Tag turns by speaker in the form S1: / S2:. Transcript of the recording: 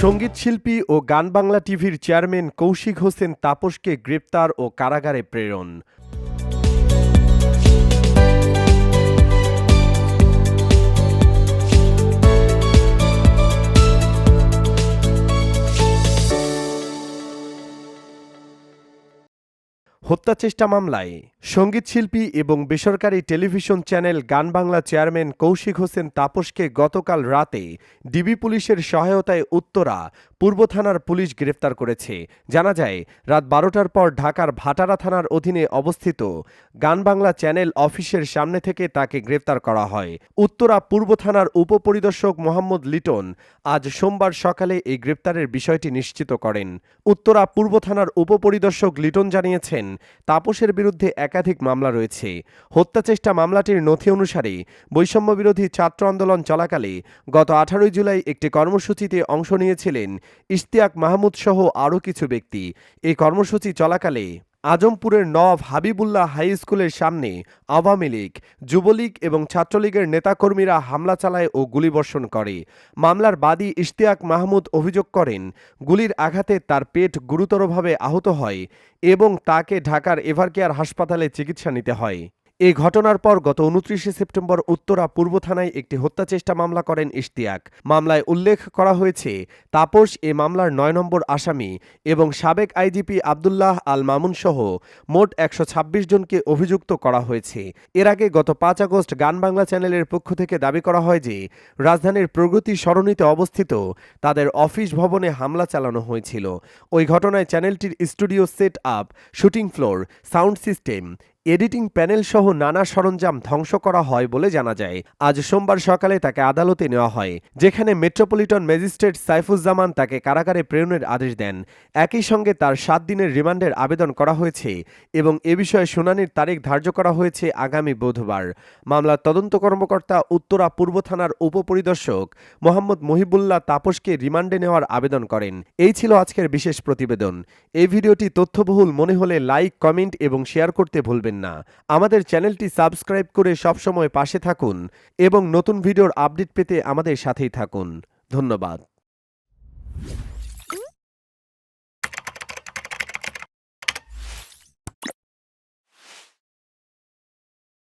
S1: সঙ্গীতশিল্পী ও গান বাংলা টিভির চেয়ারম্যান কৌশিক হোসেন তাপসকে গ্রেপ্তার ও কারাগারে প্রেরণ। হত্যাচেষ্টা মামলায় সঙ্গীতশিল্পী এবং বেসরকারি টেলিভিশন চ্যানেল গান বাংলা চেয়ারম্যান কৌশিক হোসেন তাপসকে গতকাল রাতে ডিবি পুলিশের সহায়তায় উত্তরা পূর্ব থানার পুলিশ গ্রেফতার করেছে। জানা যায়, রাত 12টার পর ঢাকার ভাটারা থানার অধীনে অবস্থিত গান বাংলা চ্যানেল অফিসের সামনে থেকে তাকে গ্রেফতার করা হয়। উত্তরা পূর্ব থানার উপপরিদর্শক মোহাম্মদ লিটন আজ সোমবার সকালে এই গ্রেপ্তারের বিষয়টি নিশ্চিত করেন। উত্তরা পূর্ব থানার উপপরিদর্শক লিটন জানিয়েছেন, তাপসের বিরুদ্ধে একাধিক মামলা রয়েছে। হত্যাচেষ্টা মামলাটির নথি অনুসারে বৈষম্য বিরোধী ছাত্র আন্দোলন চলাকালে গত 18 জুলাই একটি কর্মসূচিতে অংশ নিয়েছিলেন ইশতিয়াক মাহমুদ সহ আরও কিছু ব্যক্তি। এই কর্মসূচি চলাকালে আজমপুরের নওয়াব হাবিবুল্লাহ হাই স্কুলের সামনে আওয়ামী লীগ, যুবলীগ এবং ছাত্রলীগের নেতাকর্মীরা হামলা চালায় ও গুলিবর্ষণ করে। মামলার বাদী ইশতিয়াক মাহমুদ অভিযোগ করেন, গুলির আঘাতে তার পেট গুরুতরভাবে আহত হয় এবং তাকে ঢাকার এভারকেয়ার হাসপাতালে চিকিৎসা নিতে হয়। এই ঘটনার পর গত 29 সেপ্টেম্বর উত্তরা পূর্ব থানায় একটি হত্যাচেষ্টা মামলা করেন ইশতিয়াক। মামলায় উল্লেখ করা হয়েছে, তাপস এ মামলার 9 নম্বর আসামি এবং সাবেক আইজিপি আবদুল্লাহ আল মামুন সহ মোট 126 জনকে অভিযুক্ত করা হয়েছে। এর আগে গত 5 আগস্ট গান বাংলা চ্যানেলের পক্ষ থেকে দাবি করা হয় যে রাজধানীর প্রগতি সরণিতে অবস্থিত তাদের অফিস ভবনে হামলা চালানো হয়েছিল। ওই ঘটনায় চ্যানেলটির studio set up, shooting floor, sound system, editing panel সহ নানা সরঞ্জাম ধ্বংস করা হয় বলে জানা যায়। আজ সোমবার সকালে তাকে আদালতে নেওয়া হয়, যেখানে মেট্রোপলিটন ম্যাজিস্ট্রেট সাইফুজ্জামান তাকে কারাগারে প্রেরণের আদেশ দেন। একই সঙ্গে তার 7 দিনের রিমান্ডের আবেদন করা হয়েছে এবং এ বিষয়ে শুনানির তারিখ ধার্য করা হয়েছে আগামী বুধবার। মামলার তদন্ত কর্মকর্তা উত্তরা পূর্ব থানার উপপরিদর্শক মোহাম্মদ মহিবুল্লাহ তাপসকে রিমান্ডে নেওয়ার আবেদন করেন। এই ছিল আজকের বিশেষ প্রতিবেদন। এই ভিডিওটি তথ্যবহুল মনে হলে লাইক, কমেন্ট এবং শেয়ার করতে ভুলবেন না। আমাদের চ্যানেলটি সাবস্ক্রাইব করে সবসময় পাশে থাকুন এবং নতুন ভিডিওর আপডেট পেতে আমাদের সাথেই থাকুন। ধন্যবাদ।